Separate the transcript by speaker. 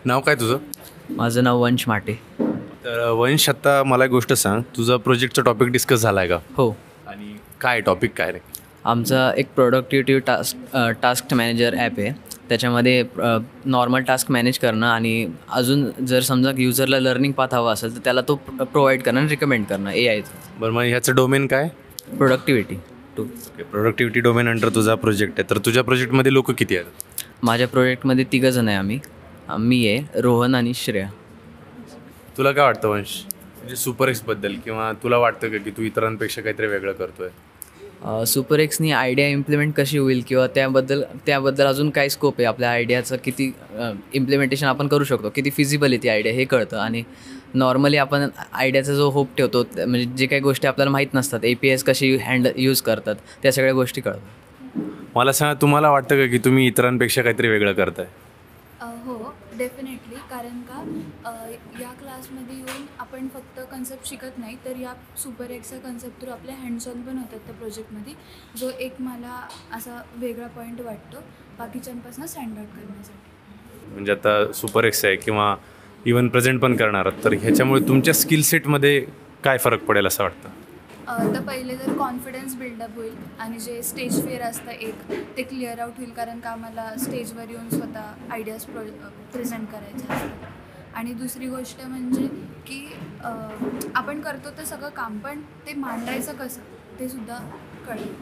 Speaker 1: नाव काय तुझं?
Speaker 2: माझं नाव वंश माटे.
Speaker 1: तर वंश, आता मला एक गोष्ट सांग, तुझा प्रोजेक्टचा टॉपिक डिस्कस झाला आहे का?
Speaker 2: हो.
Speaker 1: आणि काय टॉपिक काय रे?
Speaker 2: आमचा एक प्रोडक्टिव्हिटी टास्क मॅनेजर ॲप आहे. त्याच्यामध्ये नॉर्मल टास्क मॅनेज करणं आणि अजून जर समजा युजरला लर्निंग पाथ हवा असेल तर त्याला तो प्रोव्हाइड करणं आणि रिकमेंड करणं AIचं.
Speaker 1: बरं, मग ह्याचं डोमेन काय?
Speaker 2: Productivity too.
Speaker 1: Okay, productivity domain under तुझा प्रोजेक्ट आहे. तर तुझ्या प्रोजेक्टमध्ये लोक किती आहेत?
Speaker 2: माझ्या प्रोजेक्टमध्ये 3 जण आहे आम्ही. मी आहे, रोहन आणि श्रेया.
Speaker 1: तुला काय वाटतं वंश, म्हणजे सुपर एक्सबद्दल, किंवा तुला वाटतं का की तू इतरांपेक्षा काहीतरी वेगळं करतोय?
Speaker 2: सुपर एक्सनी आयडिया इम्प्लिमेंट कशी होईल किंवा त्याबद्दल अजून काय स्कोप आहे, आपल्या आयडियाचं किती इम्प्लिमेंटेशन आपण करू शकतो, किती फिजिबल आहे ती आयडिया हे कळतं. आणि नॉर्मली आपण आयडियाचा जो होप ठेवतो म्हणजे जे काही गोष्टी आपल्याला माहीत नसतात, APIs कशी यूज करतात, त्या सगळ्या गोष्टी कळतात.
Speaker 1: मला सांगा, तुम्हाला वाटतं का की तुम्ही इतरांपेक्षा काहीतरी वेगळं करताय?
Speaker 3: हो, डेफिनेटली. कारण का या क्लासमध्ये येऊन आपण फक्त कन्सेप्ट शिकत नाही, तर या सुपर एक्सच्या कन्सेप्ट थ्रू आपले हँड्स ऑन पण होतात त्या प्रोजेक्टमध्ये, जो एक मला असा वेगळा पॉईंट वाटतो बाकीच्यांपासून स्टँड आउट करण्यासाठी.
Speaker 1: म्हणजे आता सुपर एक्स आहे किंवा इवन प्रेझेंट पण करणार आहात, तर ह्याच्यामुळे तुमच्या स्किल सेटमध्ये काय फरक पडेल असं वाटतं?
Speaker 3: तर पहिले तर कॉन्फिडन्स बिल्डअप होईल आणि जे स्टेज फिअर असतं एक ते क्लिअर आउट होईल, कारण का आम्हाला स्टेजवर येऊन स्वतः आयडियाज प्रेझेंट करायचे असतात. आणि दुसरी गोष्ट म्हणजे की आपण करतो तर सगळं काम, पण ते मांडायचं कसं ते सुद्धा कळेल.